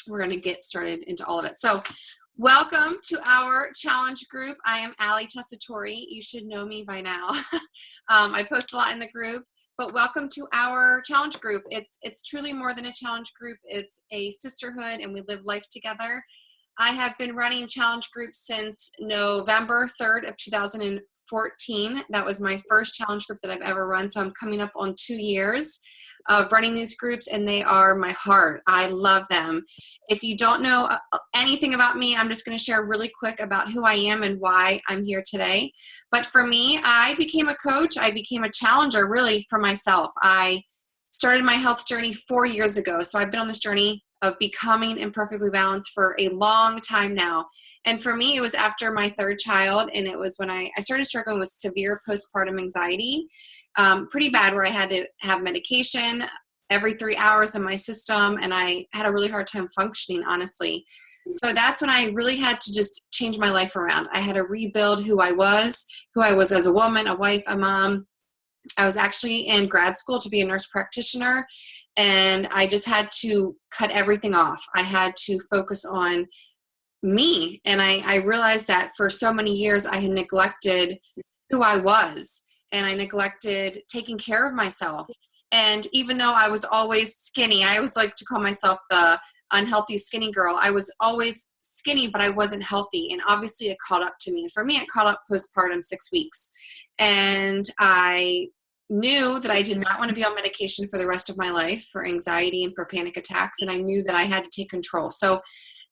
we're going to get started into all of it. So welcome to our challenge group. I am Tessitore. You should know me by now. I post a lot in the group, but welcome to our challenge group. It's truly more than a challenge group. It's a sisterhood, and we live life together. I have been running challenge groups since November 3rd of 2014. That was my first challenge group that I've ever run. So I'm coming up on 2 years of running these groups, and they are my heart. I love them. If you don't know anything about me, I'm just going to share really quick about who I am and why I'm here today. But for me, I became a coach. I became a challenger really for myself. I started my health journey 4 years ago. So I've been on this journey of becoming imperfectly balanced for a long time now. And for me, it was after my third child, and it was when I started struggling with severe postpartum anxiety, pretty bad, where I had to have medication every 3 hours in my system, and I had a really hard time functioning, honestly. So that's when I really had to just change my life around. I had to rebuild who I was as a woman, a wife, a mom. I was actually in grad school to be a nurse practitioner, and I just had to cut everything off. I had to focus on me, and I realized that for so many years I had neglected who I was, and I neglected taking care of myself. And even though I was always skinny, I always like to call myself the unhealthy skinny girl. I was always skinny, but I wasn't healthy, and obviously it caught up to me. And for me, it caught up postpartum 6 weeks, and I knew that I did not want to be on medication for the rest of my life for anxiety and for panic attacks, and I knew that I had to take control. So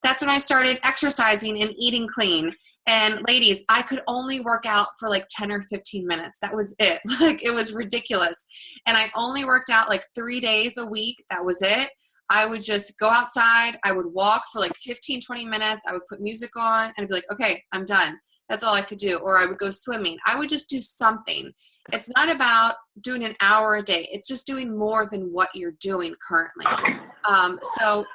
that's when I started exercising and eating clean. And ladies, I could only work out for like 10 or 15 minutes. That was it. Like, it was ridiculous. And I only worked out like 3 days a week. That was it. I would just go outside. I would walk for like 15, 20 minutes. I would put music on and I'd be like, okay, I'm done. That's all I could do. Or I would go swimming. I would just do something. It's not about doing an hour a day. It's just doing more than what you're doing currently. So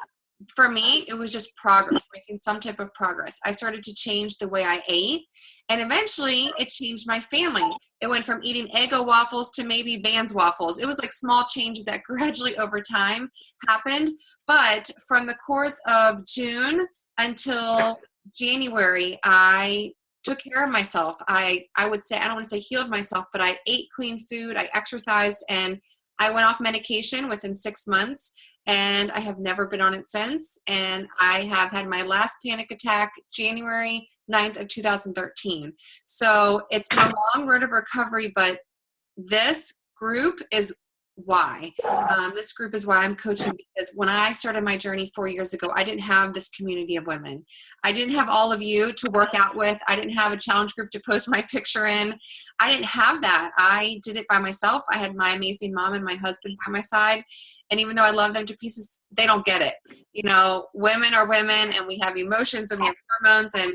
for me, it was just progress, making some type of progress. I started to change the way I ate, and eventually it changed my family. It went from eating Eggo waffles to maybe Vans waffles. It was like small changes that gradually over time happened. But from the course of June until January, I took care of myself. I would say, I don't want to say healed myself, but I ate clean food, I exercised, and I went off medication within 6 months, and I have never been on it since. And I have had my last panic attack January 9th of 2013. So it's been a long road of recovery, but this group is why. This group is why I'm coaching, because when I started my journey 4 years ago, I didn't have this community of women. I didn't have all of you to work out with. I didn't have a challenge group to post my picture in. I didn't have that. I did it by myself. I had my amazing mom and my husband by my side. And even though I love them to pieces, they don't get it. You know, women are women, and we have emotions and we have hormones. And,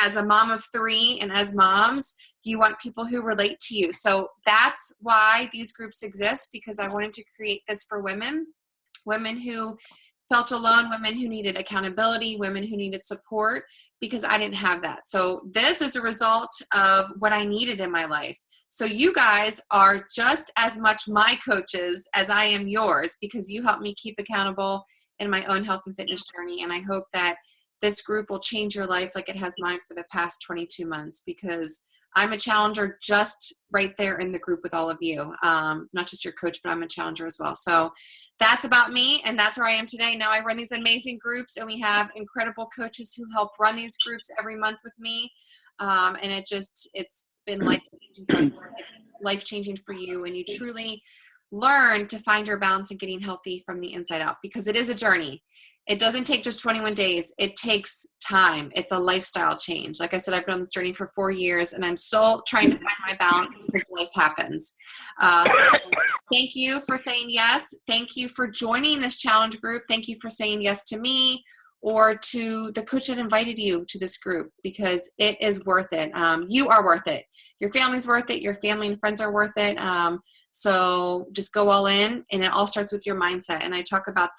as a mom of 3 and as moms, you want people who relate to you. So that's why these groups exist, because I wanted to create this for women who felt alone, women who needed accountability, women who needed support, because I didn't have that. So this is a result of what I needed in my life. So you guys are just as much my coaches as I am yours, because you help me keep accountable in my own health and fitness journey. And I hope that this group will change your life like it has mine for the past 22 months, because I'm a challenger just right there in the group with all of you. Not just your coach, but I'm a challenger as well. So that's about me, and that's where I am today. Now I run these amazing groups, and we have incredible coaches who help run these groups every month with me. And it's been life-changing. So it's life-changing for you, and you truly learn to find your balance and getting healthy from the inside out, because it is a journey. It doesn't take just 21 days. It takes time. It's a lifestyle change. Like I said, I've been on this journey for 4 years, and I'm still trying to find my balance because life happens. So thank you for saying yes. Thank you for joining this challenge group. Thank you for saying yes to me or to the coach that invited you to this group, because it is worth it. You are worth it. Your family's worth it. Your family and friends are worth it. So just go all in, and it all starts with your mindset. And I talk about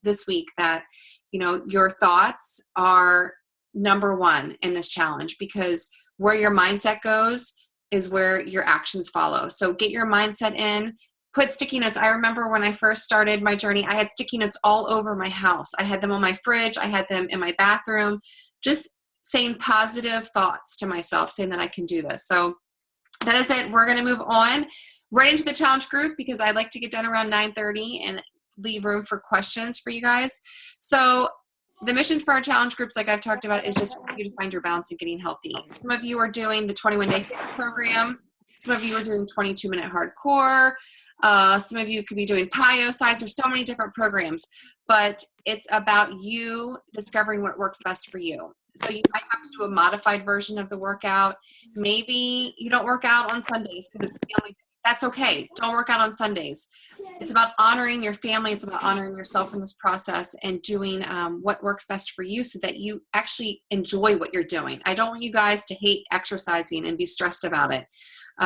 this week that, your thoughts are number one in this challenge, because where your mindset goes is where your actions follow. So get your mindset in, put sticky notes. I remember when I first started my journey, I had sticky notes all over my house. I had them on my fridge. I had them in my bathroom, just saying positive thoughts to myself, saying that I can do this. So that is it. We're going to move on right into the challenge group because I'd like to get done around 9:30 and leave room for questions for you guys. So the mission for our challenge groups, like I've talked about, is just for you to find your balance and getting healthy. Some of you are doing the 21-day fix program. Some of you are doing 22-minute hardcore. Some of you could be doing PIO size. There's so many different programs, but it's about you discovering what works best for you. So you might have to do a modified version of the workout. Maybe you don't work out on Sundays because it's family day. That's okay. Don't work out on Sundays. It's about honoring your family. It's about honoring yourself in this process and doing what works best for you so that you actually enjoy what you're doing. I don't want you guys to hate exercising and be stressed about it.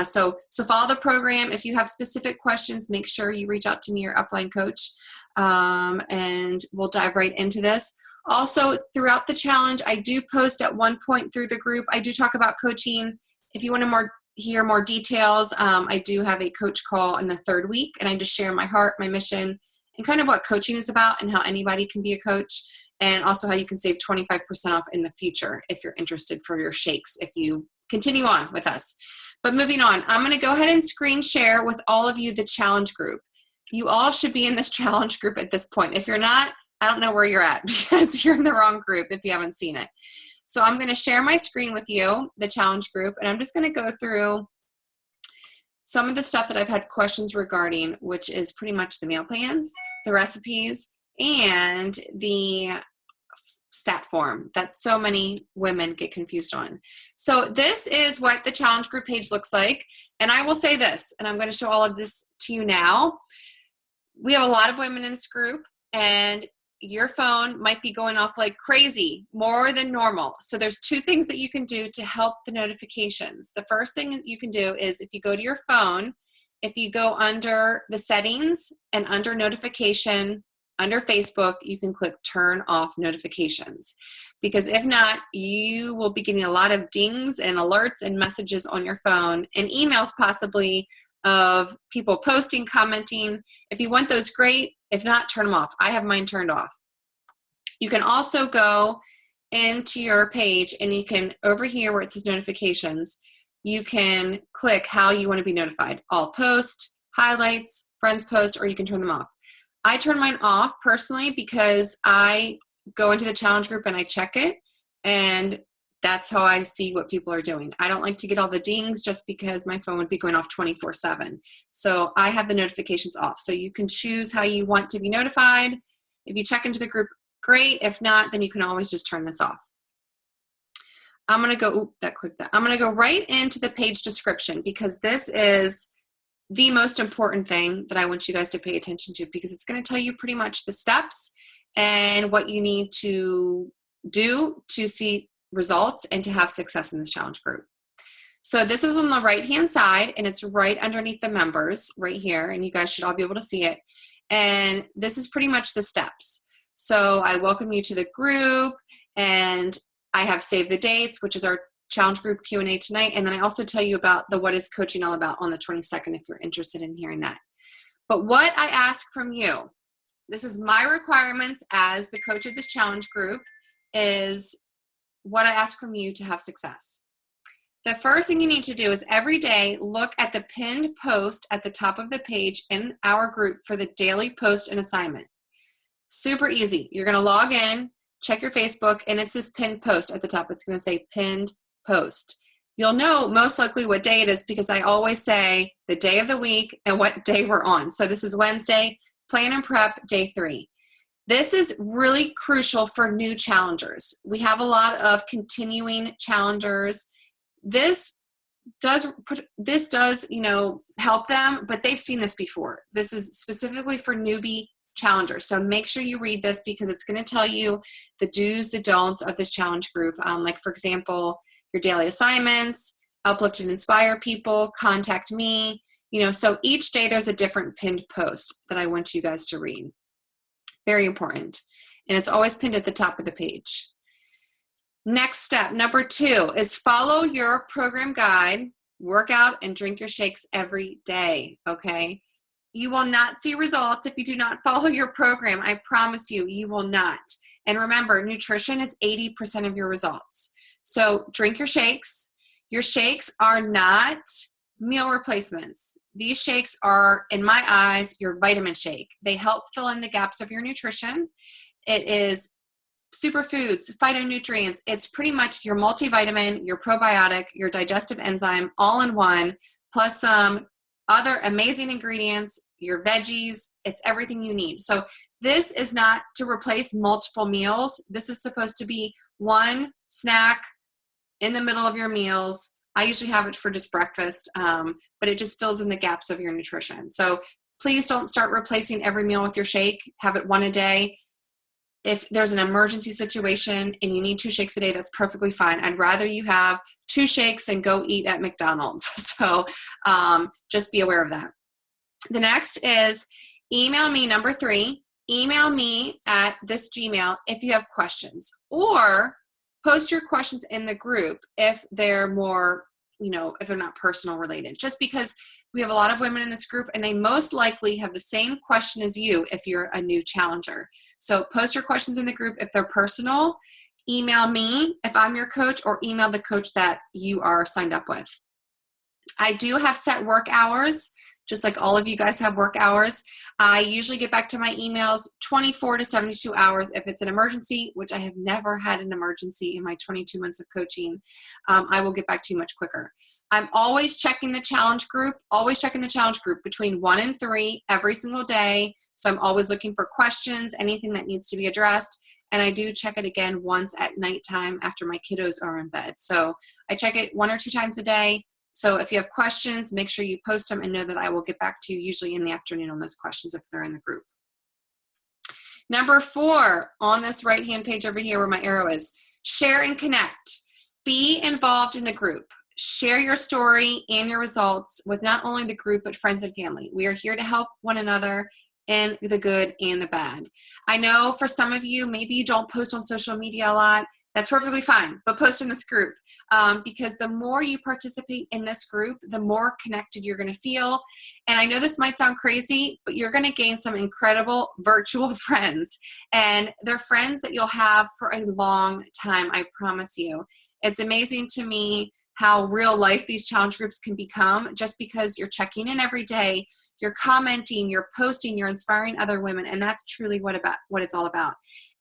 So follow the program. If you have specific questions, make sure you reach out to me, your upline coach, and we'll dive right into this. Also, throughout the challenge, I do post at one point through the group. I do talk about coaching. If you want to hear more details, I do have a coach call in the 3rd week, and I just share my heart, my mission, and kind of what coaching is about and how anybody can be a coach, and also how you can save 25% off in the future if you're interested for your shakes if you continue on with us. But moving on, I'm going to go ahead and screen share with all of you the challenge group. You all should be in this challenge group at this point. If you're not, I don't know where you're at because you're in the wrong group if you haven't seen it. So I'm going to share my screen with you, the challenge group, and I'm just going to go through some of the stuff that I've had questions regarding, which is pretty much the meal plans, the recipes, and the stat form that so many women get confused on. So this is what the challenge group page looks like. And I will say this, and I'm going to show all of this to you now. We have a lot of women in this group, and your phone might be going off like crazy, more than normal. So there's 2 things that you can do to help the notifications. The first thing that you can do is if you go to your phone, if you go under the settings and under notification, under Facebook, you can click turn off notifications. Because if not, you will be getting a lot of dings and alerts and messages on your phone and emails possibly of people posting, commenting. If you want those, great. If not, turn them off. I have mine turned off. You can also go into your page and you can, over here where it says notifications, you can click how you want to be notified. All post, highlights, friends post, or you can turn them off. I turn mine off personally because I go into the challenge group and I check it, and that's how I see what people are doing. I don't like to get all the dings just because my phone would be going off 24/7. So I have the notifications off. So you can choose how you want to be notified. If you check into the group, great. If not, then you can always just turn this off. I'm going to go, I'm going to go right into the page description because this is the most important thing that I want you guys to pay attention to because it's going to tell you pretty much the steps and what you need to do to see results and to have success in this challenge group. So this is on the right hand side and it's right underneath the members right here, and you guys should all be able to see it. And this is pretty much the steps. So I welcome you to the group, and I have save the dates, which is our challenge group Q&A tonight. And then I also tell you about the what is coaching all about on the 22nd if you're interested in hearing that. But what I ask from you, this is my requirements as the coach of this challenge group, is what I ask from you to have success. The first thing you need to do is every day look at the pinned post at the top of the page in our group for the daily post and assignment. Super easy. You're going to log in, check your Facebook, and it's this pinned post at the top. It's going to say pinned post. You'll know most likely what day it is because I always say the day of the week and what day we're on. So this is Wednesday, plan and prep, day 3. This is really crucial for new challengers. We have a lot of continuing challengers. This does, help them, but they've seen this before. This is specifically for newbie challengers. So make sure you read this because it's going to tell you the do's, the don'ts of this challenge group. Like for example, your daily assignments, uplift and inspire people, contact me, so each day there's a different pinned post that I want you guys to read. Very important. And it's always pinned at the top of the page. Next step, number 2, is follow your program guide, work out, and drink your shakes every day, okay? You will not see results if you do not follow your program. I promise you, you will not. And remember, nutrition is 80% of your results. So drink your shakes. Your shakes are not meal replacements. These shakes are, in my eyes, your vitamin shake. They help fill in the gaps of your nutrition. It is superfoods, phytonutrients. It's pretty much your multivitamin, your probiotic, your digestive enzyme, all in one, plus some other amazing ingredients, your veggies. It's everything you need. So this is not to replace multiple meals. This is supposed to be one snack in the middle of your meals. I usually have it for just breakfast, but it just fills in the gaps of your nutrition. So please don't start replacing every meal with your shake. Have it one a day. If there's an emergency situation and you need 2 shakes a day, that's perfectly fine. I'd rather you have 2 shakes than go eat at McDonald's. So just be aware of that. The next is email me, number 3. Email me at this Gmail if you have questions, or post your questions in the group if they're more, if they're not personal related, just because we have a lot of women in this group and they most likely have the same question as you if you're a new challenger. So post your questions in the group if they're personal. Email me if I'm your coach, or email the coach that you are signed up with. I do have set work hours, just like all of you guys have work hours. I usually get back to my emails 24 to 72 hours. If it's an emergency, which I have never had an emergency in my 22 months of coaching, I will get back to you much quicker. I'm always checking the challenge group, between 1 and 3 every single day. So I'm always looking for questions, anything that needs to be addressed. And I do check it again once at nighttime after my kiddos are in bed. So I check it 1 or 2 times a day. So if you have questions, make sure you post them and know that I will get back to you usually in the afternoon on those questions if they're in the group. Number 4 on this right-hand page over here where my arrow is, share and connect. Be involved in the group. Share your story and your results with not only the group, but friends and family. We are here to help one another in the good and the bad. I know for some of you, maybe you don't post on social media a lot. That's perfectly fine, but post in this group because the more you participate in this group, the more connected you're going to feel. And I know this might sound crazy, but you're going to gain some incredible virtual friends, and they're friends that you'll have for a long time. I promise you. It's amazing to me how real life these challenge groups can become just because you're checking in every day, you're commenting, you're posting, you're inspiring other women, and that's truly what it's all about.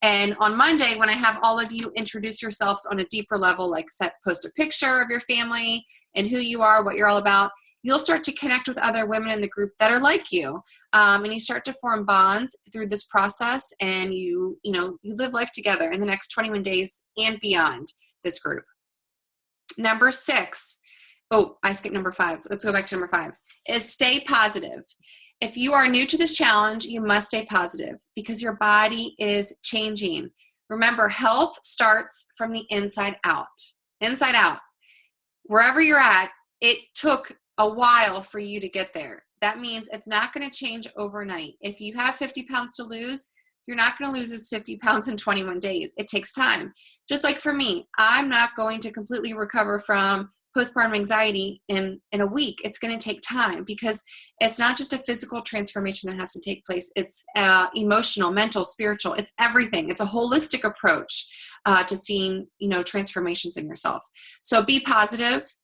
And on Monday, when I have all of you introduce yourselves on a deeper level, like post a picture of your family and who you are, what you're all about, you'll start to connect with other women in the group that are like you. And you start to form bonds through this process, and you live life together in the next 21 days and beyond this group. Number 6, I skipped number 5. Let's go back to number 5, is stay positive. If you are new to this challenge, you must stay positive because your body is changing. Remember, health starts from the inside out. Inside out. Wherever you're at, it took a while for you to get there. That means it's not going to change overnight. If you have 50 pounds to lose, you're not going to lose those 50 pounds in 21 days. It takes time. Just like for me, I'm not going to completely recover from postpartum anxiety in a week. It's going to take time because it's not just a physical transformation that has to take place. It's emotional, mental, spiritual. It's everything. It's a holistic approach to seeing, transformations in yourself. So be positive.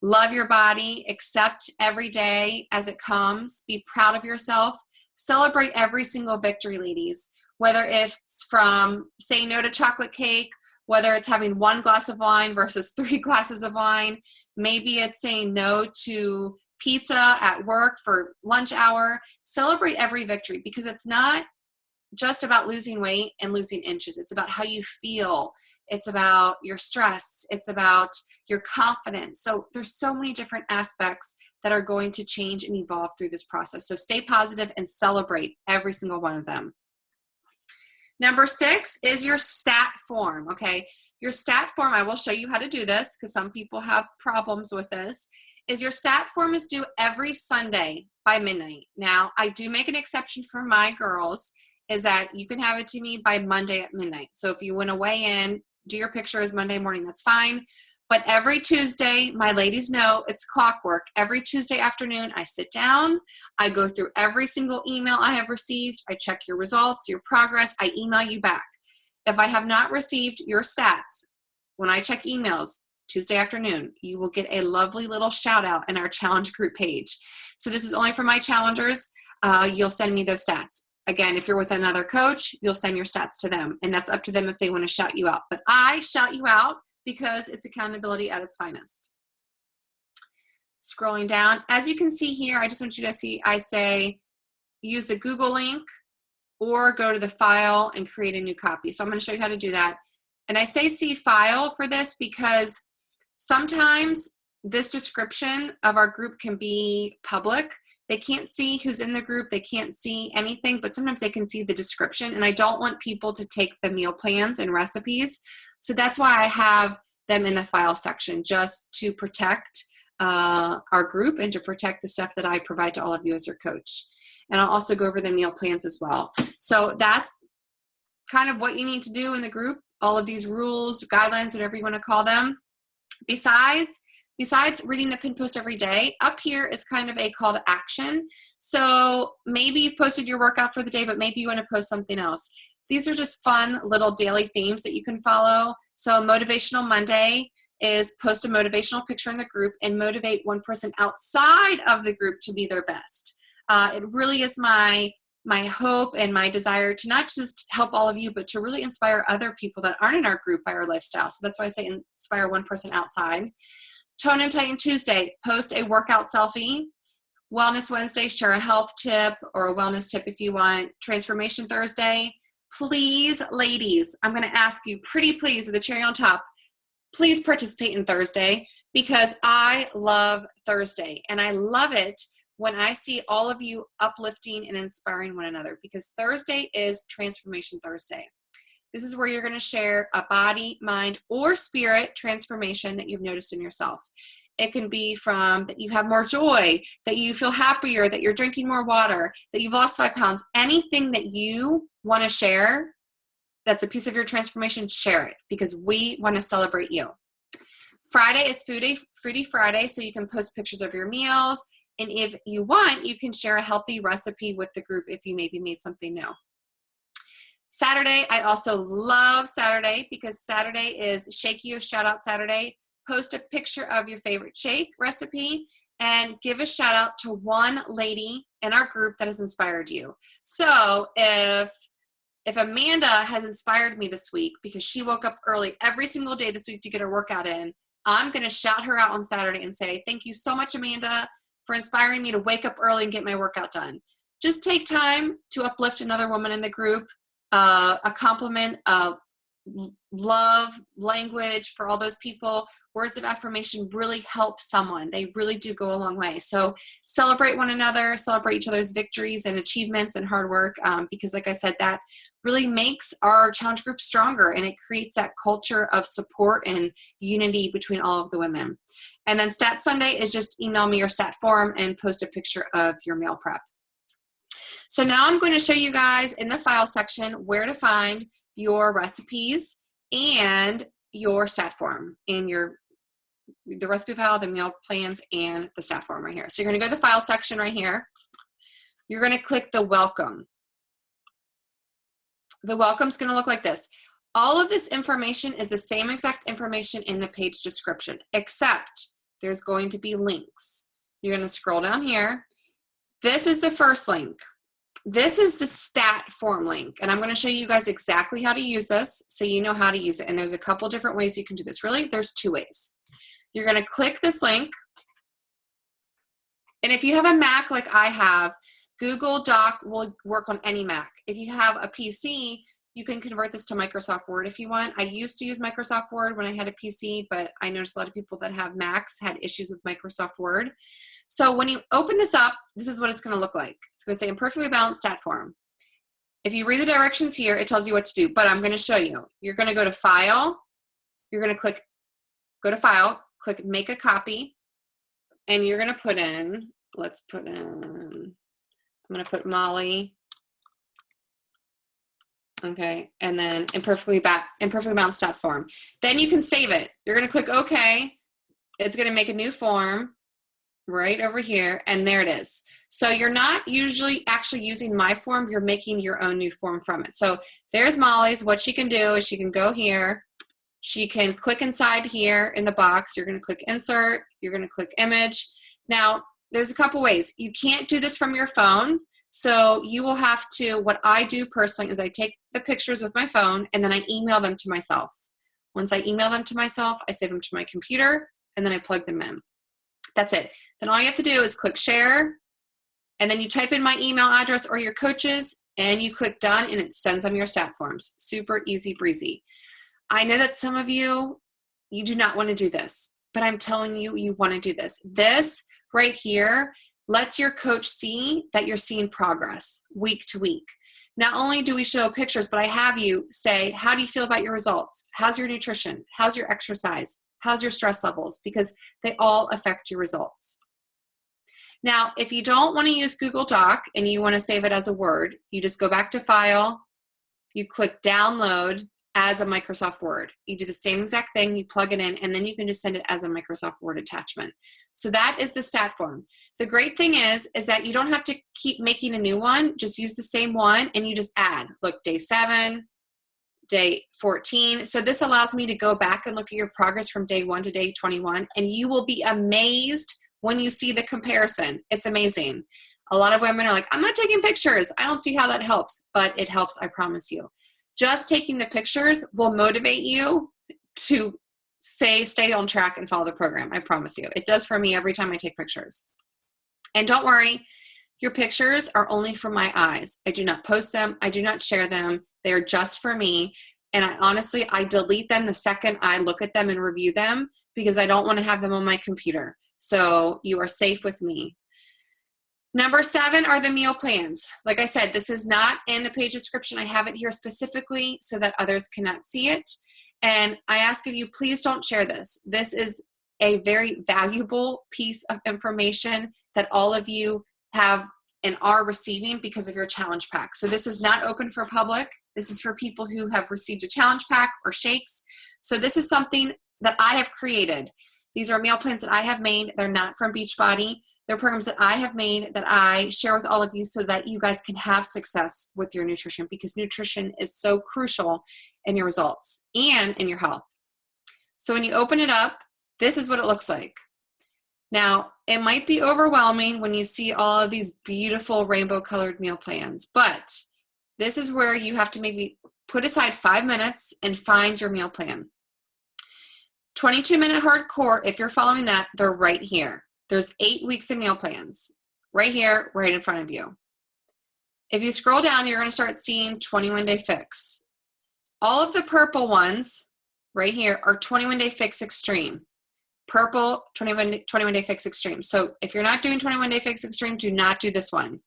Love your body. Accept every day as it comes. Be proud of yourself. Celebrate every single victory, ladies, whether it's from saying no to chocolate cake, whether it's having 1 glass of wine versus 3 glasses of wine. Maybe it's saying no to pizza at work for lunch hour. Celebrate every victory because it's not just about losing weight and losing inches. It's about how you feel. It's about your stress. It's about your confidence. So there's so many different aspects that are going to change and evolve through this process. So stay positive and celebrate every single one of them. Number 6 is your stat form, okay? Your stat form, I will show you how to do this because some people have problems with this, is your stat form is due every Sunday by midnight. Now, I do make an exception for my girls, is that you can have it to me by Monday at midnight. So if you want to weigh in, do your pictures Monday morning, that's fine. But every Tuesday, my ladies know it's clockwork. Every Tuesday afternoon, I sit down, I go through every single email I have received, I check your results, your progress, I email you back. If I have not received your stats, when I check emails Tuesday afternoon, you will get a lovely little shout out in our challenge group page. So this is only for my challengers. You'll send me those stats. Again, if you're with another coach, you'll send your stats to them, and that's up to them if they want to shout you out. But I shout you out because it's accountability at its finest. Scrolling down, as you can see here, I just want you to see, I say use the Google link or go to the file and create a new copy. So I'm going to show you how to do that. And I say see file for this because sometimes this description of our group can be public. They can't see who's in the group. They can't see anything, but sometimes they can see the description. And I don't want people to take the meal plans and recipes. So that's why I have them in the file section, just to protect our group and to protect the stuff that I provide to all of you as your coach. And I'll also go over the meal plans as well. So that's kind of what you need to do in the group, all of these rules, guidelines, whatever you want to call them. Besides reading the pin post every day, up here is kind of a call to action. So maybe you've posted your workout for the day, but maybe you want to post something else. These are just fun little daily themes that you can follow. So Motivational Monday is post a motivational picture in the group and motivate one person outside of the group to be their best. It really is my hope and my desire to not just help all of you, but to really inspire other people that aren't in our group by our lifestyle. So that's why I say inspire one person outside. Tone and Tighten Tuesday, post a workout selfie. Wellness Wednesday, share a health tip or a wellness tip if you want. Transformation Thursday, please, ladies, I'm going to ask you, pretty please, with a cherry on top, please participate in Thursday because I love Thursday. And I love it when I see all of you uplifting and inspiring one another, because Thursday is Transformation Thursday. This is where you're going to share a body, mind, or spirit transformation that you've noticed in yourself. It can be from that you have more joy, that you feel happier, that you're drinking more water, that you've lost 5 pounds. Anything that you want to share that's a piece of your transformation, share it, because we want to celebrate you. Friday is Foodie Friday, so you can post pictures of your meals. And if you want, you can share a healthy recipe with the group if you maybe made something new. Saturday, I also love Saturday because Saturday is Shake You Shout Out Saturday. Post a picture of your favorite shake recipe and give a shout out to one lady in our group that has inspired you. So if Amanda has inspired me this week because she woke up early every single day this week to get her workout in, I'm going to shout her out on Saturday and say, thank you so much, Amanda, for inspiring me to wake up early and get my workout done. Just take time to uplift another woman in the group. A compliment, of love, language for all those people. Words of affirmation really help someone. They really do go a long way. So celebrate one another, celebrate each other's victories and achievements and hard work, because like I said, that really makes our challenge group stronger, and it creates that culture of support and unity between all of the women. And then Stat Sunday is just email me your stat form and post a picture of your meal prep. So now I'm going to show you guys in the file section where to find your recipes and your stat form in the recipe file, the meal plans, and the stat form right here. So you're going to go to the file section right here. You're going to click the welcome. The welcome's going to look like this. All of this information is the same exact information in the page description, except there's going to be links. You're going to scroll down here. This is the first link. This is the stat form link, and I'm going to show you guys exactly how to use this so you know how to use it. And there's a couple different ways you can do this. Really, there's 2 ways. You're going to click this link, and if you have a Mac like I have, Google Doc will work on any Mac. If you have a PC, you can convert this to Microsoft Word if you want. I used to use Microsoft Word when I had a PC, but I noticed a lot of people that have Macs had issues with Microsoft Word. So when you open this up, this is what it's going to look like. It's going to say Imperfectly Balanced Stat Form. If you read the directions here, it tells you what to do, but I'm going to show you. You're going to go to File. You're going to go to File, click Make a Copy, and you're going to put in, I'm going to put Molly Okay, and then imperfectly balanced stat form. Then you can save it. You're going to click OK. It's going to make a new form right over here, and there it is. So you're not usually actually using my form, you're making your own new form from it. So there's Molly's. What she can do is she can go here, she can click inside here in the box, you're going to click insert, you're going to click image. Now there's a couple ways. You can't do this from your phone, so you will have to, what I do personally is I take the pictures with my phone and then I email them to myself. Once I email them to myself, I save them to my computer and then I plug them in. That's it. Then all you have to do is click share, and then you type in my email address or your coaches, and you click done, and it sends them your stat forms. Super easy breezy. I know that some of you do not want to do this, but I'm telling you, you want to do this. This right here lets your coach see that you're seeing progress week to week. Not only do we show pictures, but I have you say, how do you feel about your results? How's your nutrition? How's your exercise? How's your stress levels? Because they all affect your results. Now, if you don't want to use Google Doc and you want to save it as a Word, you just go back to File, you click Download as a Microsoft Word. You do the same exact thing, you plug it in, and then you can just send it as a Microsoft Word attachment. So that is the stat form. The great thing is that you don't have to keep making a new one. Just use the same one and you just add. Look, day 7, day 14. So this allows me to go back and look at your progress from day 1 to day 21, and you will be amazed when you see the comparison. It's amazing. A lot of women are like, I'm not taking pictures. I don't see how that helps, but it helps, I promise you. Just taking the pictures will motivate you to stay on track and follow the program. I promise you. It does for me every time I take pictures. And don't worry, your pictures are only for my eyes. I do not post them. I do not share them. They are just for me. And I delete them the second I look at them and review them because I don't want to have them on my computer. So you are safe with me. Number 7 are the meal plans. Like I said, this is not in the page description. I have it here specifically so that others cannot see it. And I ask of you, please don't share this. This is a very valuable piece of information that all of you have and are receiving because of your challenge pack. So this is not open for public. This is for people who have received a challenge pack or shakes. So this is something that I have created. These are meal plans that I have made. They're not from Beachbody. They're programs that I have made that I share with all of you so that you guys can have success with your nutrition, because nutrition is so crucial in your results and in your health. So when you open it up, this is what it looks like. Now, it might be overwhelming when you see all of these beautiful rainbow colored meal plans, but this is where you have to maybe put aside 5 minutes and find your meal plan. 22-minute hardcore, if you're following that, they're right here. There's 8 weeks of meal plans right here, right in front of you. If you scroll down, you're going to start seeing 21-day fix. All of the purple ones right here are 21-day fix extreme. Purple, 21-day fix extreme. So if you're not doing 21-day fix extreme, do not do this one.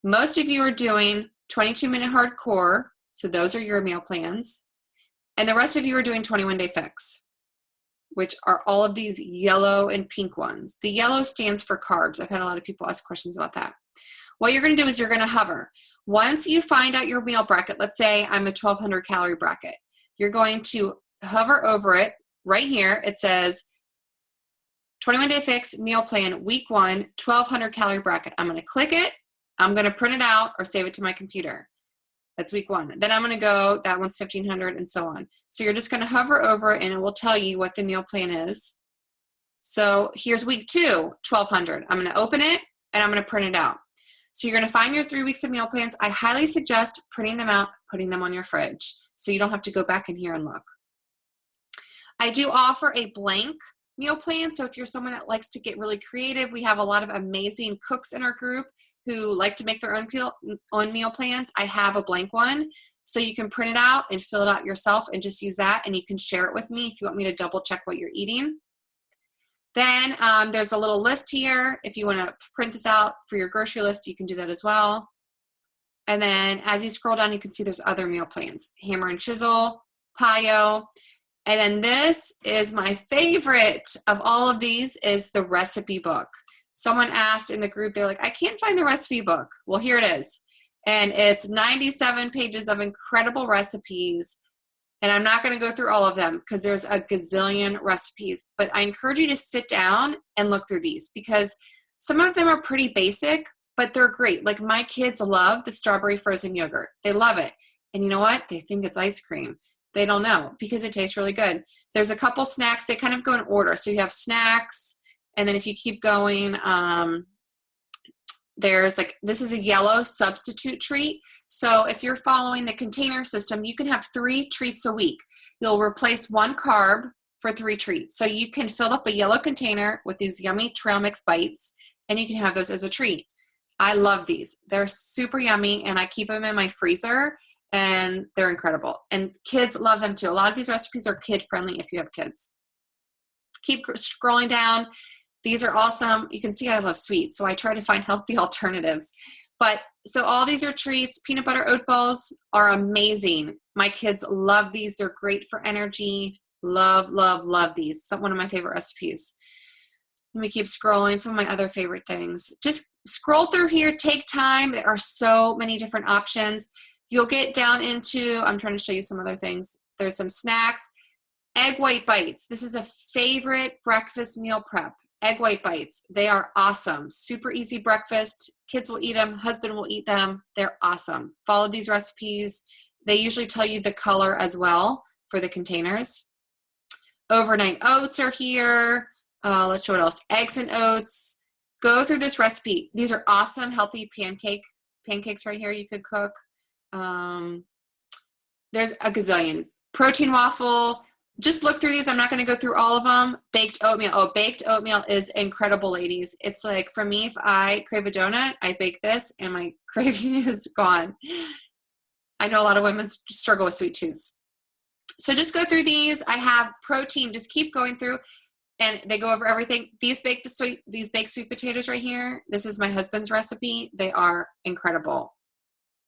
Most of you are doing 22-minute hardcore, so those are your meal plans. And the rest of you are doing 21-day fix, which are all of these yellow and pink ones. The yellow stands for carbs. I've had a lot of people ask questions about that. What you're going to do is you're going to hover. Once you find out your meal bracket, let's say I'm a 1,200 calorie bracket, you're going to hover over it. Right here, it says 21-day fix meal plan week 1, 1,200 calorie bracket. I'm going to click it. I'm going to print it out or save it to my computer. That's week 1. Then I'm going to go, that one's 1,500 and so on. So you're just going to hover over it and it will tell you what the meal plan is. So here's week 2, 1,200. I'm going to open it and I'm going to print it out. So you're going to find your 3 weeks of meal plans. I highly suggest printing them out, putting them on your fridge so you don't have to go back in here and look. I do offer a blank meal plan. So if you're someone that likes to get really creative, we have a lot of amazing cooks in our group who like to make their own meal plans. I have a blank one. So you can print it out and fill it out yourself and just use that, and you can share it with me if you want me to double check what you're eating. Then there's a little list here. If you want to print this out for your grocery list, you can do that as well. And then as you scroll down, you can see there's other meal plans. Hammer and chisel, Pio. And then this is my favorite of all of these is the recipe book. Someone asked in the group, they're like, I can't find the recipe book. Well, here it is. And it's 97 pages of incredible recipes. And I'm not going to go through all of them because there's a gazillion recipes. But I encourage you to sit down and look through these because some of them are pretty basic, but they're great. Like my kids love the strawberry frozen yogurt. They love it. And you know what? They think it's ice cream. They don't know because it tastes really good. There's a couple snacks. They kind of go in order. So you have snacks. And then if you keep going, there's like, this is a yellow substitute treat. So if you're following the container system, you can have 3 treats a week. You'll replace 1 carb for 3 treats. So you can fill up a yellow container with these yummy trail mix bites, and you can have those as a treat. I love these. They're super yummy, and I keep them in my freezer, and they're incredible. And kids love them too. A lot of these recipes are kid-friendly if you have kids. Keep scrolling down. These are awesome. You can see I love sweets, so I try to find healthy alternatives. But so all these are treats. Peanut butter oat balls are amazing. My kids love these. They're great for energy. Love, love, love these. One of my favorite recipes. Let me keep scrolling. Some of my other favorite things. Just scroll through here. Take time. There are so many different options. You'll get down into, I'm trying to show you some other things. There's some snacks. Egg white bites. This is a favorite breakfast meal prep. Egg white bites. They are awesome. Super easy breakfast. Kids will eat them. Husband will eat them. They're awesome. Follow these recipes. They usually tell you the color as well for the containers. Overnight oats are here. Let's show what else. Eggs and oats. Go through this recipe. These are awesome, healthy pancakes right here you could cook. There's a gazillion. Protein waffle. Just look through these. I'm not going to go through all of them. Baked oatmeal. Oh, baked oatmeal is incredible, ladies. It's like, for me, if I crave a donut, I bake this and my craving is gone. I know a lot of women struggle with sweet tooths. So just go through these. I have protein. Just keep going through. And they go over everything. These baked sweet potatoes right here, this is my husband's recipe. They are incredible.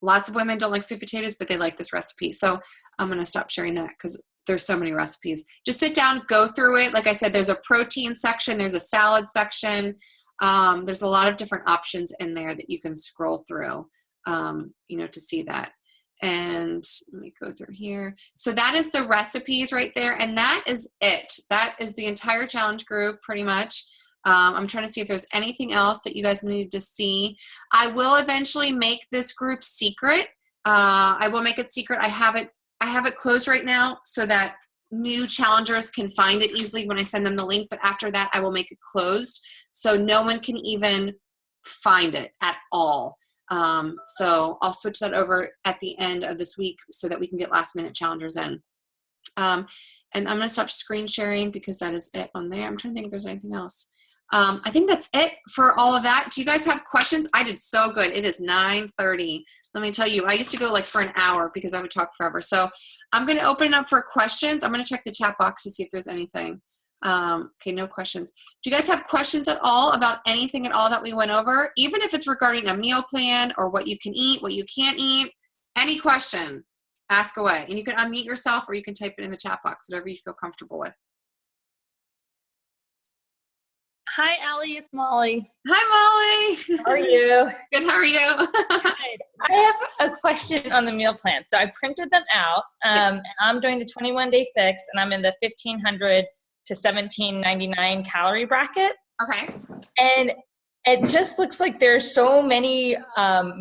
Lots of women don't like sweet potatoes, but they like this recipe. So I'm going to stop sharing that because there's so many recipes. Just sit down, go through it. Like I said, there's a protein section. There's a salad section. There's a lot of different options in there that you can scroll through, to see that. And let me go through here. So that is the recipes right there. And that is it. That is the entire challenge group pretty much. I'm trying to see if there's anything else that you guys need to see. I will eventually make this group secret. I will make it secret. I have it closed right now so that new challengers can find it easily when I send them the link. But after that, I will make it closed so no one can even find it at all. So I'll switch that over at the end of this week so that we can get last minute challengers in. And I'm going to stop screen sharing because that is it on there. I'm trying to think if there's anything else. I think that's it for all of that. Do you guys have questions? I did so good. It is 9:30. Let me tell you, I used to go like for an hour because I would talk forever. So I'm going to open it up for questions. I'm going to check the chat box to see if there's anything. Okay, no questions. Do you guys have questions at all about anything at all that we went over? Even if it's regarding a meal plan or what you can eat, what you can't eat, any question, ask away. And you can unmute yourself or you can type it in the chat box, whatever you feel comfortable with. Hi, Allie. It's Molly. Hi, Molly. How are you? Good. How are you? Good. I have a question on the meal plan. So I printed them out. And I'm doing the 21-day fix, and I'm in the 1,500 to 1,799 calorie bracket. Okay. And it just looks like there's so many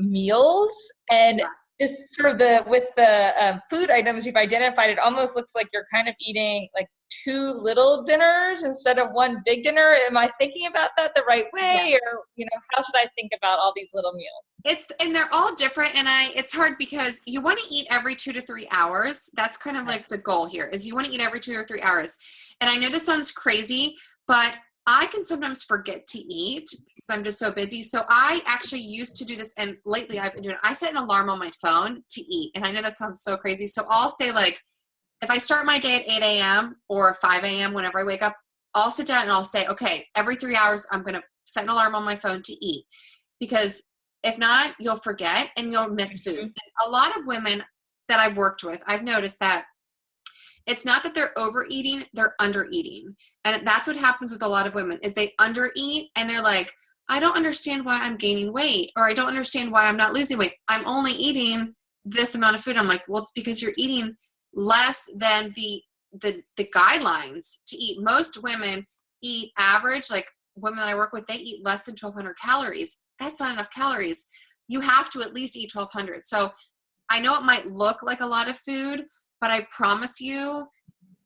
meals, and just sort of with the food items you've identified, it almost looks like you're kind of eating like 2 little dinners instead of 1 big dinner. Am I thinking about that the right way? Yes. Or, how should I think about all these little meals? And they're all different. And it's hard because you want to eat every 2 to 3 hours. That's kind of like the goal here is you want to eat every 2 or 3 hours. And I know this sounds crazy, but I can sometimes forget to eat because I'm just so busy. So I actually used to do this. And lately I've been doing it. I set an alarm on my phone to eat. And I know that sounds so crazy. So I'll say like, if I start my day at 8 a.m. or 5 a.m. whenever I wake up, I'll sit down and I'll say, okay, every 3 hours, I'm going to set an alarm on my phone to eat. Because if not, you'll forget and you'll miss food. And a lot of women that I've worked with, I've noticed that it's not that they're overeating, they're undereating. And that's what happens with a lot of women is they undereat and they're like, I don't understand why I'm gaining weight, or I don't understand why I'm not losing weight. I'm only eating this amount of food. I'm like, well, it's because you're eating less than the guidelines to eat. Most women eat average, like women that I work with, they eat less than 1,200 calories. That's not enough calories. You have to at least eat 1,200. So I know it might look like a lot of food, but I promise you,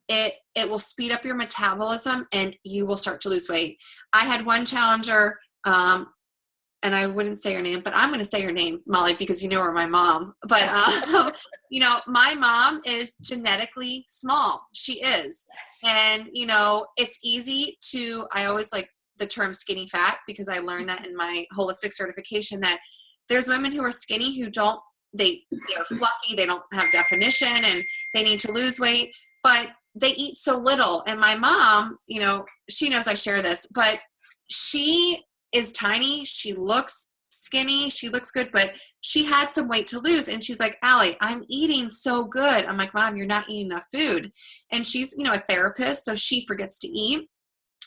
it will speed up your metabolism and you will start to lose weight. I had one challenger, and I wouldn't say her name, but I'm going to say her name, Molly, because you know her, my mom. But, you know, my mom is genetically small. She is. And, you know, it's easy to, I always like the term skinny fat, because I learned that in my holistic certification, that there's women who are skinny who don't, they are fluffy, they don't have definition, and they need to lose weight, but they eat so little. And my mom, you know, she knows I share this, but she is tiny. She looks skinny. She looks good, but she had some weight to lose. And she's like, Allie, I'm eating so good. I'm like, Mom, you're not eating enough food. And she's, you know, a therapist, so she forgets to eat.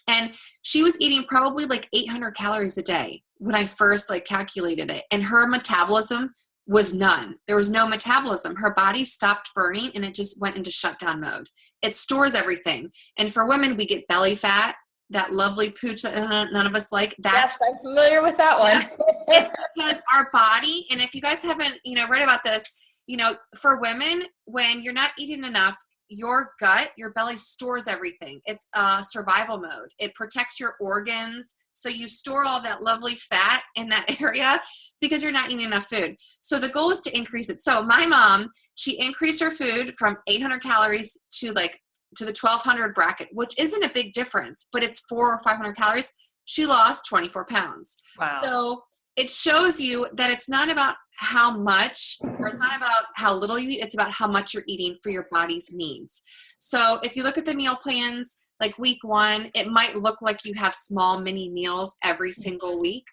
And she was eating probably like 800 calories a day when I first like calculated it. And her metabolism was none. There was no metabolism. Her body stopped burning and it just went into shutdown mode. It stores everything. And for women, we get belly fat, that lovely pooch that none of us like. Yes, I'm familiar with that one. It's because our body, and if you guys haven't, you know, read about this, you know, for women, when you're not eating enough, your gut, your belly stores everything. It's survival mode. It protects your organs. So you store all that lovely fat in that area because you're not eating enough food. So the goal is to increase it. So my mom, she increased her food from 800 calories to the 1,200 bracket, which isn't a big difference, but it's 400 or 500 calories. She lost 24 pounds. Wow. So it shows you that it's not about how much, or it's not about how little you eat. It's about how much you're eating for your body's needs. So if you look at the meal plans, like week 1, it might look like you have small mini meals every single week,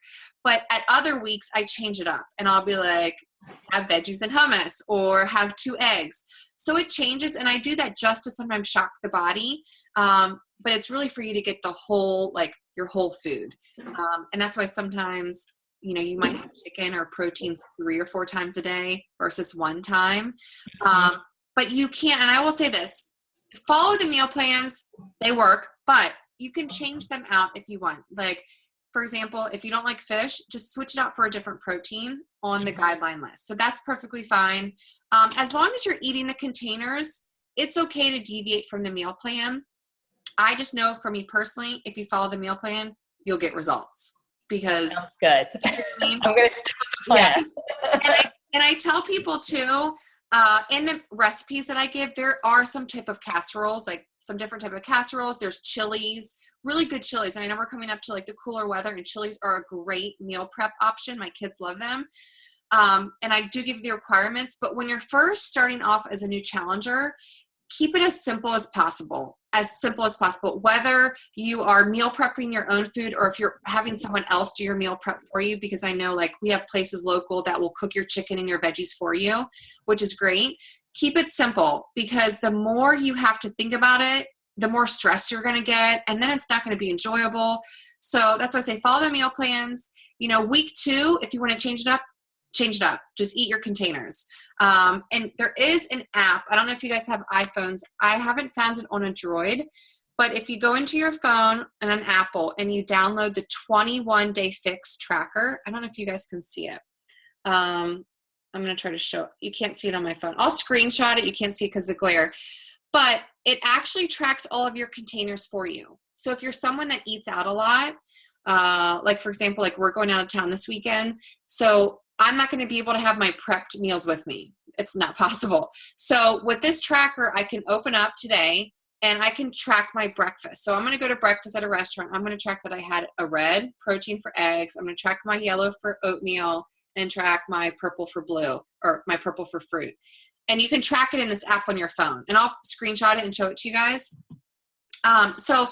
but at other weeks I change it up and I'll be like, have veggies and hummus, or have 2 eggs. So it changes, and I do that just to sometimes shock the body. But it's really for you to get the whole, like your whole food. And that's why sometimes, you know, you might have chicken or proteins 3 or 4 times a day versus 1 time. But you can't, and I will say this, follow the meal plans, they work, but you can change them out if you want. Like, for example, if you don't like fish, just switch it out for a different protein on the guideline list. So that's perfectly fine. As long as you're eating the containers, it's okay to deviate from the meal plan. I just know for me personally, if you follow the meal plan, you'll get results. Because sounds good. You know I mean? I'm going to stick with the plan. Yeah. And I tell people too, in the recipes that I give, there are some type of casseroles, like some different type of casseroles. There's chilies, really good chilies. And I know we're coming up to like the cooler weather, and chilies are a great meal prep option. My kids love them. And I do give you the requirements, but when you're first starting off as a new challenger, keep it as simple as possible. Whether you are meal prepping your own food or if you're having someone else do your meal prep for you, because I know like we have places local that will cook your chicken and your veggies for you, which is great. Keep it simple, because the more you have to think about it, the more stressed you're going to get, and then it's not going to be enjoyable. So that's why I say follow the meal plans. You know, week 2, if you want to change it up, just eat your containers. And there is an app. I don't know if you guys have iPhones. I haven't found it on a Droid, but if you go into your phone and an Apple and you download the 21-day fix tracker, I don't know if you guys can see it. I'm going to try to show. You can't see it on my phone. I'll screenshot it. You can't see it because of the glare, but it actually tracks all of your containers for you. So if you're someone that eats out a lot, like for example, like we're going out of town this weekend, so I'm not going to be able to have my prepped meals with me. It's not possible. So with this tracker, I can open up today and I can track my breakfast. So I'm going to go to breakfast at a restaurant. I'm going to track that I had a red protein for eggs. I'm going to track my yellow for oatmeal and track my purple for blue, or my purple for fruit. And you can track it in this app on your phone, and I'll screenshot it and show it to you guys. So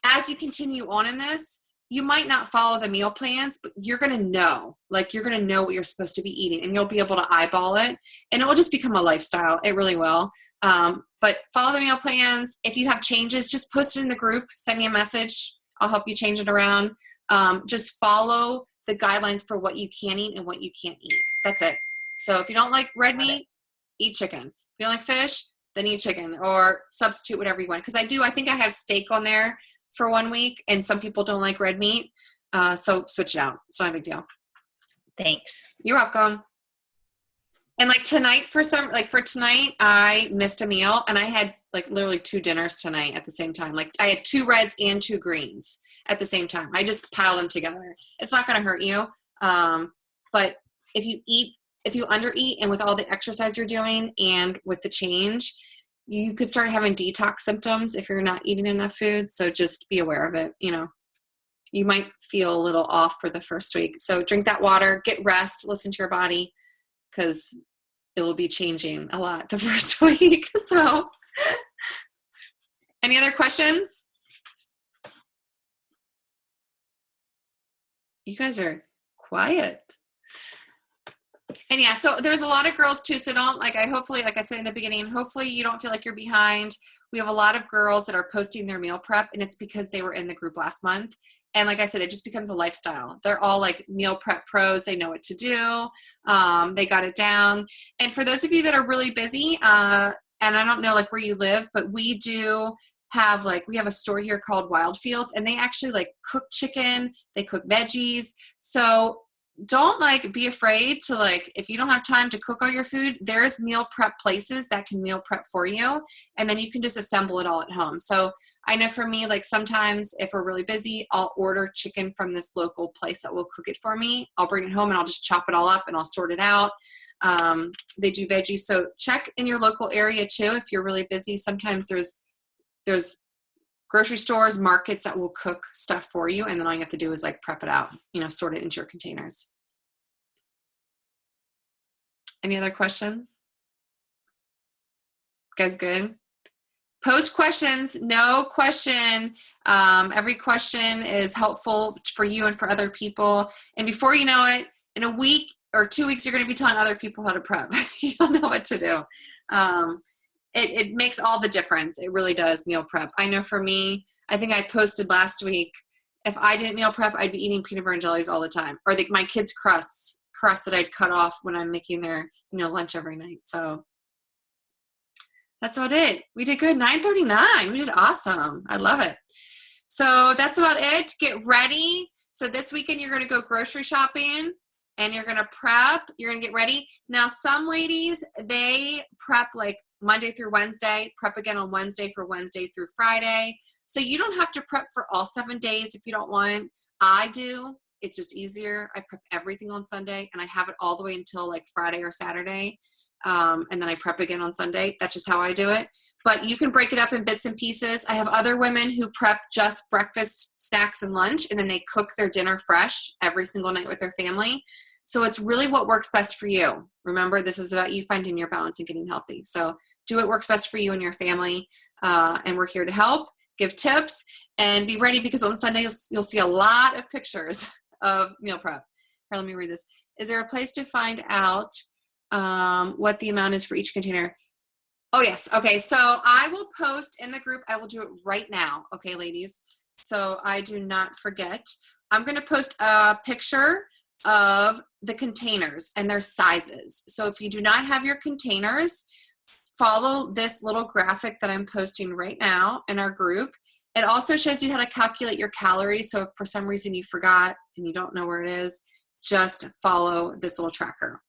as you continue on in this, you might not follow the meal plans, but you're going to know, what you're supposed to be eating, and you'll be able to eyeball it, and it will just become a lifestyle. It really will. But follow the meal plans. If you have changes, just post it in the group, send me a message. I'll help you change it around. Just follow the guidelines for what you can eat and what you can't eat. That's it. So if you don't like red meat, eat chicken. If you don't like fish, then eat chicken, or substitute whatever you want. Because I think I have steak on there for 1 week, and some people don't like red meat. So switch it out. It's not a big deal. Thanks. You're welcome. And like tonight, for tonight, I missed a meal, and I had like literally 2 dinners tonight at the same time. Like I had 2 reds and 2 greens at the same time. I just piled them together. It's not going to hurt you. But if you undereat, and with all the exercise you're doing and with the change, you could start having detox symptoms if you're not eating enough food. So just be aware of it. You might feel a little off for the first week. So drink that water, get rest, listen to your body, because it will be changing a lot the first week. So any other questions? You guys are quiet. And yeah, so there's a lot of girls too. So don't hopefully, like I said in the beginning, hopefully you don't feel like you're behind. We have a lot of girls that are posting their meal prep, and it's because they were in the group last month. And like I said, it just becomes a lifestyle. They're all like meal prep pros. They know what to do. They got it down. And for those of you that are really busy, and I don't know like where you live, but we do have we have a store here called Wild Fields, and they actually like cook chicken. They cook veggies. So don't be afraid to if you don't have time to cook all your food, there's meal prep places that can meal prep for you, and then you can just assemble it all at home. So I know for me, sometimes if we're really busy, I'll order chicken from this local place that will cook it for me. I'll bring it home and I'll just chop it all up and I'll sort it out. They do veggies. So check in your local area too. If you're really busy, sometimes there's grocery stores, markets that will cook stuff for you. And then all you have to do is prep it out, sort it into your containers. Any other questions? You guys good? Post questions, no question. Every question is helpful for you and for other people. And before you know it, in a week or 2 weeks, you're going to be telling other people how to prep. You'll know what to do. It makes all the difference. It really does, meal prep. I know for me, I think I posted last week, if I didn't meal prep, I'd be eating peanut butter and jellies all the time. Or my kids' crust that I'd cut off when I'm making their lunch every night. So that's about it. We did good. 9:39. We did awesome. I love it. So that's about it. Get ready. So this weekend you're going to go grocery shopping and you're going to prep. You're going to get ready. Now some ladies, they prep Monday through Wednesday, prep again on Wednesday for Wednesday through Friday. So you don't have to prep for all 7 days if you don't want. I do. It's just easier. I prep everything on Sunday and I have it all the way until Friday or Saturday. And then I prep again on Sunday. That's just how I do it. But you can break it up in bits and pieces. I have other women who prep just breakfast, snacks, and lunch, and then they cook their dinner fresh every single night with their family. So it's really what works best for you. Remember, this is about you finding your balance and getting healthy. So do what works best for you and your family. And we're here to help, give tips, and be ready because on Sunday you'll see a lot of pictures of meal prep. Here, let me read this. Is there a place to find out what the amount is for each container? Oh, yes. Okay. So I will post in the group. I will do it right now. Okay, ladies. So I do not forget. I'm going to post a picture of the containers and their sizes. So if you do not have your containers, follow this little graphic that I'm posting right now in our group. It also shows you how to calculate your calories. So if for some reason you forgot and you don't know where it is, just follow this little tracker.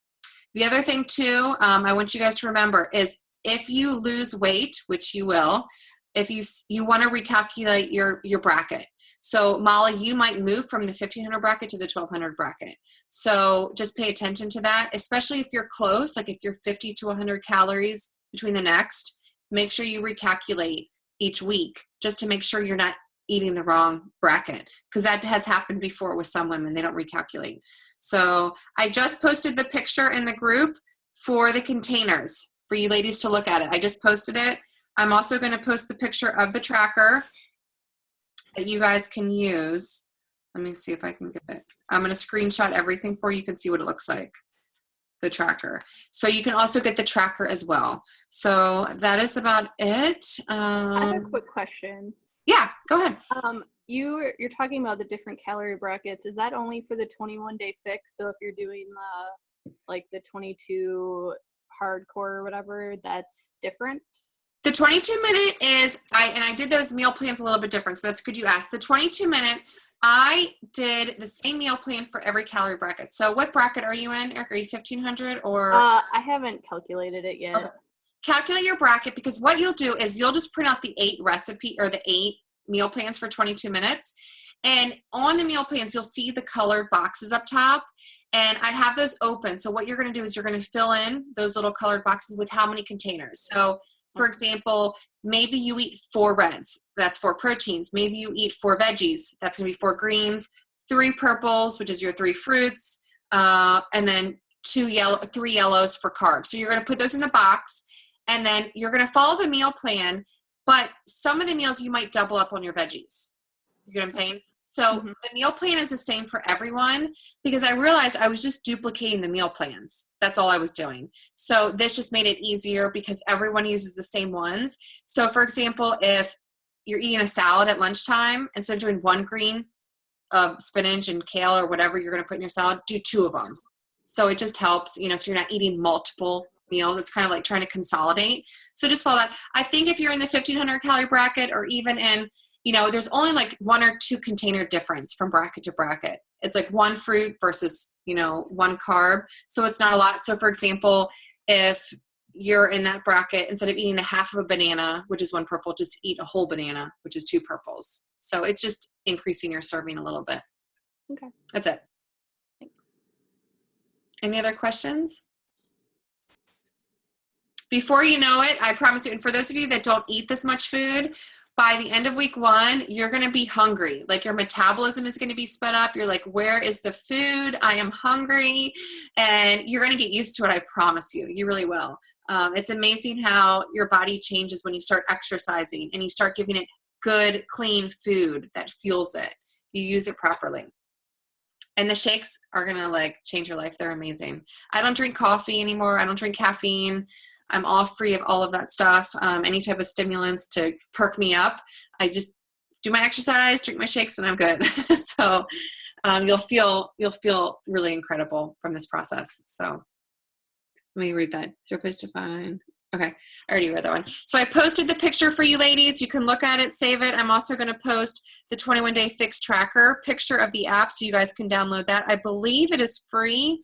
The other thing too, I want you guys to remember is if you lose weight, which you will, if you want to recalculate your bracket. So Molly, you might move from the 1500 bracket to the 1200 bracket. So just pay attention to that, especially if you're close, if you're 50 to 100 calories between the next, make sure you recalculate each week just to make sure you're not eating the wrong bracket, because that has happened before with some women. They don't recalculate. So I just posted the picture in the group for the containers for you ladies to look at it. I just posted it. I'm also going to post the picture of the tracker that you guys can use. Let me see if I can get it. I'm going to screenshot everything for you. You can see what it looks like, the tracker. So you can also get the tracker as well. So that is about it. I have a quick question. Yeah, go ahead. you're talking about the different calorie brackets. Is that only for the 21-day fix? So if you're doing the 22 hardcore or whatever, that's different? The 22-minute is, I did those meal plans a little bit different, so that's good you asked. The 22-minute, I did the same meal plan for every calorie bracket. So what bracket are you in, Eric? Are you 1500 or? I haven't calculated it yet. Okay. Calculate your bracket, because what you'll do is you'll just print out the 8 recipe or the 8 meal plans for 22 minutes. And on the meal plans, you'll see the colored boxes up top. And I have those open. So what you're going to do is you're going to fill in those little colored boxes with how many containers. So for example, maybe you eat 4 reds. That's 4 proteins. Maybe you eat 4 veggies. That's going to be 4 greens, 3 purples, which is your 3 fruits, and then 3 yellows for carbs. So you're going to put those in the box, and then you're going to follow the meal plan, but some of the meals you might double up on your veggies. You get what I'm saying? So the meal plan is the same for everyone, because I realized I was just duplicating the meal plans. That's all I was doing. So this just made it easier because everyone uses the same ones. So for example, if you're eating a salad at lunchtime, instead of doing 1 green of spinach and kale or whatever you're going to put in your salad, do 2 of them. So it just helps, so you're not eating multiple meals. It's kind of like trying to consolidate. So just follow that. I think if you're in the 1500 calorie bracket, or even in, there's only like 1 or 2 container difference from bracket to bracket. It's like 1 fruit versus, 1 carb. So it's not a lot. So for example, if you're in that bracket, instead of eating a half of a banana, which is 1 purple, just eat a whole banana, which is 2 purples. So it's just increasing your serving a little bit. Okay. That's it. Thanks. Any other questions? Before you know it, I promise you, and for those of you that don't eat this much food, by the end of week 1, you're going to be hungry. Like your metabolism is going to be sped up. You're like, where is the food? I am hungry. And you're going to get used to it. I promise you. You really will. It's amazing how your body changes when you start exercising and you start giving it good, clean food that fuels it. You use it properly. And the shakes are going to change your life. They're amazing. I don't drink coffee anymore. I don't drink caffeine. I'm all free of all of that stuff. Any type of stimulants to perk me up. I just do my exercise, drink my shakes, and I'm good. So you'll feel really incredible from this process. So let me read that. Is there a place to find? Okay, I already read that one. So I posted the picture for you ladies. You can look at it, save it. I'm also going to post the 21-day fix tracker picture of the app so you guys can download that. I believe it is free.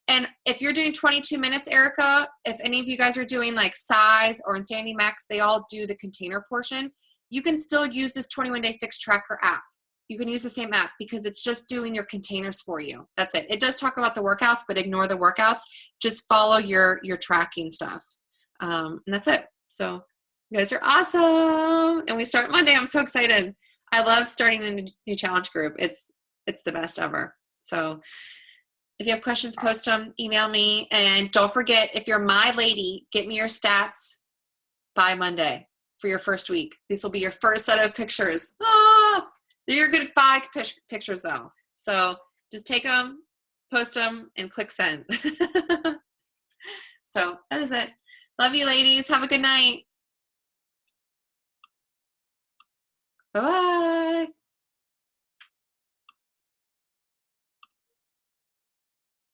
And if you're doing 22 minutes, Erica, if any of you guys are doing Size or Insanity Max, they all do the container portion. You can still use this 21-day fix tracker app. You can use the same app because it's just doing your containers for you. That's it. It does talk about the workouts, but ignore the workouts. Just follow your tracking stuff. And that's it. So you guys are awesome. And we start Monday. I'm so excited. I love starting a new challenge group. It's the best ever. So if you have questions, post them, email me. And don't forget, if you're my lady, get me your stats by Monday for your first week. These will be your first set of pictures. You're good at 5 pictures though. So just take them, post them, and click send. So that is it. Love you ladies. Have a good night. Bye-bye.